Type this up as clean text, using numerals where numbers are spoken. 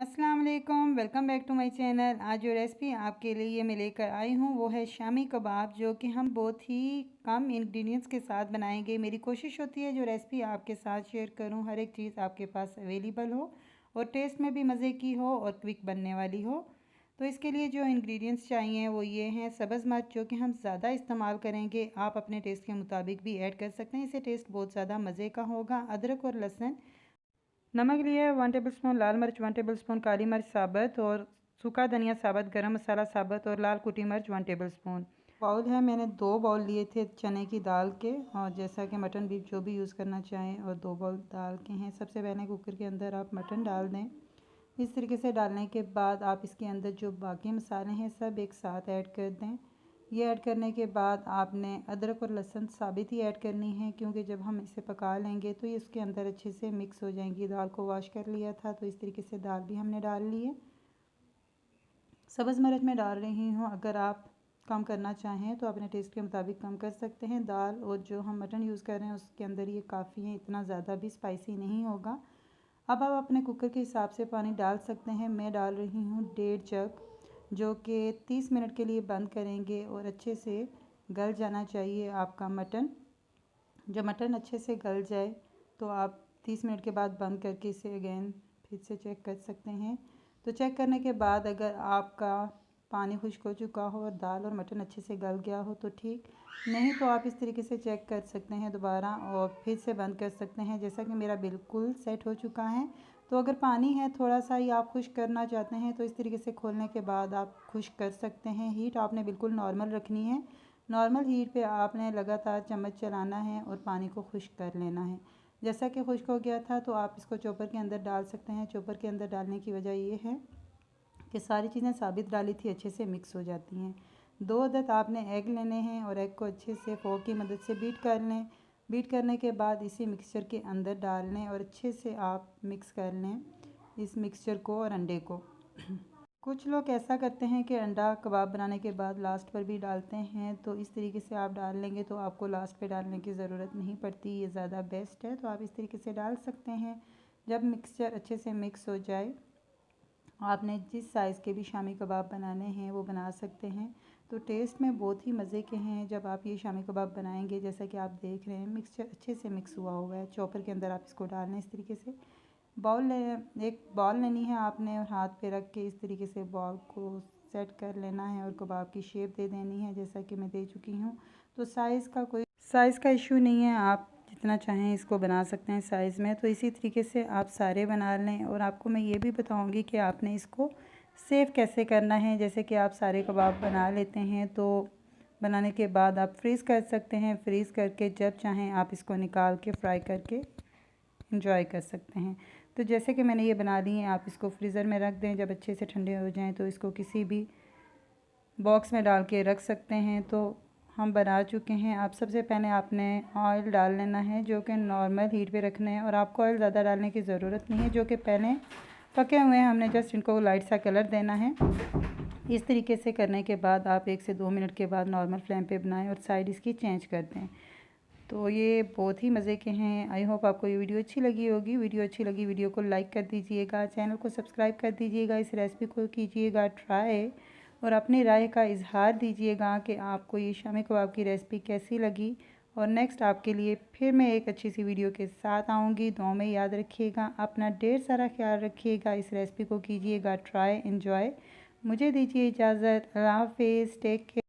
अस्सलाम वालेकुम, welcome back to my channel. आज जो रेसिपी आपके लिए मैं लेकर आई हूँ वो है शामी कबाब, जो कि हम बहुत ही कम इंग्रेडिएंट्स के साथ बनाएंगे। मेरी कोशिश होती है जो रेसिपी आपके साथ शेयर करूँ हर एक चीज़ आपके पास अवेलेबल हो और टेस्ट में भी मज़े की हो और क्विक बनने वाली हो। तो इसके लिए जो इंग्रेडिएंट्स चाहिए वो ये हैं। सब्ज़ मिर्च जो कि हम ज़्यादा इस्तेमाल करेंगे, आप अपने टेस्ट के मुताबिक भी ऐड कर सकते हैं, इससे टेस्ट बहुत ज़्यादा मज़े का होगा। अदरक और लहसुन, नमक लिया है 1 टेबल स्पून, लाल मिर्च 1 टेबल स्पून, काली मिर्च साबुत और सूखा धनिया साबुत, गरम मसाला साबुत और लाल कुटी मिर्च 1 टेबल स्पून। बाउल है, मैंने 2 बाउल लिए थे चने की दाल के, और जैसा कि मटन बीफ जो भी यूज़ करना चाहें, और 2 बाउल दाल के हैं। सबसे पहले कुकर के अंदर आप मटन डाल दें। इस तरीके से डालने के बाद आप इसके अंदर जो बाकी मसाले हैं सब एक साथ ऐड कर दें। ये ऐड करने के बाद आपने अदरक और लहसुन साबित ही ऐड करनी है, क्योंकि जब हम इसे पका लेंगे तो ये उसके अंदर अच्छे से मिक्स हो जाएंगी। दाल को वॉश कर लिया था तो इस तरीके से दाल भी हमने डाल ली है। सब्ज़ मिर्च में डाल रही हूँ, अगर आप कम करना चाहें तो अपने टेस्ट के मुताबिक कम कर सकते हैं। दाल और जो हम मटन यूज़ कर रहे हैं उसके अंदर ये काफ़ी है, इतना ज़्यादा भी स्पाइसी नहीं होगा। अब आप अपने कुकर के हिसाब से पानी डाल सकते हैं। मैं डाल रही हूँ 1.5 जग, जो कि 30 मिनट के लिए बंद करेंगे और अच्छे से गल जाना चाहिए आपका मटन। जब मटन अच्छे से गल जाए तो आप 30 मिनट के बाद बंद करके इसे अगेन फिर से चेक कर सकते हैं। तो चेक करने के बाद अगर आपका पानी खुश्क हो चुका हो और दाल और मटन अच्छे से गल गया हो तो ठीक, नहीं तो आप इस तरीके से चेक कर सकते हैं दोबारा और फिर से बंद कर सकते हैं। जैसा कि मेरा बिल्कुल सेट हो चुका है। तो अगर पानी है थोड़ा सा ही आप खुश्क करना चाहते हैं तो इस तरीके से खोलने के बाद आप खुश्क कर सकते हैं। हीट आपने बिल्कुल नॉर्मल रखनी है। नॉर्मल हीट पे आपने लगातार चम्मच चलाना है और पानी को खुश्क कर लेना है। जैसा कि खुश्क हो गया था तो आप इसको चॉपर के अंदर डाल सकते हैं। चॉपर के अंदर डालने की वजह ये है कि सारी चीज़ें साबित डाली थी अच्छे से मिक्स हो जाती हैं। 2 अदद आपने एग लेने हैं और एग को अच्छे से फोर्क की मदद से बीट कर लें। बीट करने के बाद इसी मिक्सचर के अंदर डाल लें और अच्छे से आप मिक्स कर लें इस मिक्सचर को और अंडे को। कुछ लोग ऐसा करते हैं कि अंडा कबाब बनाने के बाद लास्ट पर भी डालते हैं, तो इस तरीके से आप डाल लेंगे तो आपको लास्ट पे डालने की ज़रूरत नहीं पड़ती, ये ज़्यादा बेस्ट है। तो आप इस तरीके से डाल सकते हैं। जब मिक्सचर अच्छे से मिक्स हो जाए, आपने जिस साइज़ के भी शामी कबाब बनाने हैं वो बना सकते हैं। तो टेस्ट में बहुत ही मज़े के हैं जब आप ये शामी कबाब बनाएंगे। जैसा कि आप देख रहे हैं मिक्सचर अच्छे से मिक्स हुआ हुआ है। चॉपर के अंदर आप इसको डालें इस तरीके से। एक बॉल लेनी है आपने और हाथ पे रख के इस तरीके से बॉल को सेट कर लेना है और कबाब की शेप दे देनी है, जैसा कि मैं दे चुकी हूँ। तो साइज़ का इशू नहीं है, आप जितना चाहें इसको बना सकते हैं साइज़ में। तो इसी तरीके से आप सारे बना लें और आपको मैं ये भी बताऊँगी कि आपने इसको सेव कैसे करना है। जैसे कि आप सारे कबाब बना लेते हैं तो बनाने के बाद आप फ्रीज़ कर सकते हैं। फ्रीज़ करके जब चाहें आप इसको निकाल के फ्राई करके इंजॉय कर सकते हैं। तो जैसे कि मैंने ये बना ली हैं, आप इसको फ्रीज़र में रख दें। जब अच्छे से ठंडे हो जाएं तो इसको किसी भी बॉक्स में डाल के रख सकते हैं। तो हम बना चुके हैं। अब सबसे पहले आपने ऑयल डाल लेना है, जो कि नॉर्मल हीट पे रखना है और आपको ऑयल ज़्यादा डालने की ज़रूरत नहीं है। जो कि पहले पके हुए हैं, हमने जस्ट इनको लाइट सा कलर देना है। इस तरीके से करने के बाद आप 1 से 2 मिनट के बाद नॉर्मल फ्लेम पे बनाएं और साइड इसकी चेंज कर दें। तो ये बहुत ही मज़े के हैं। आई होप आपको ये वीडियो अच्छी लगी होगी। वीडियो अच्छी लगी वीडियो को लाइक कर दीजिएगा, चैनल को सब्सक्राइब कर दीजिएगा, इस रेसिपी को कीजिएगा ट्राई और अपनी राय का इजहार दीजिएगा कि आपको ये शामी कबाब की रेसिपी कैसी लगी। और नेक्स्ट आपके लिए फिर मैं एक अच्छी सी वीडियो के साथ आऊँगी। दुआ में याद रखिएगा, अपना ढेर सारा ख्याल रखिएगा। इस रेसिपी को कीजिएगा ट्राई, एंजॉय। मुझे दीजिए इजाज़त। अल्लाह हाफिज़, टेक केयर।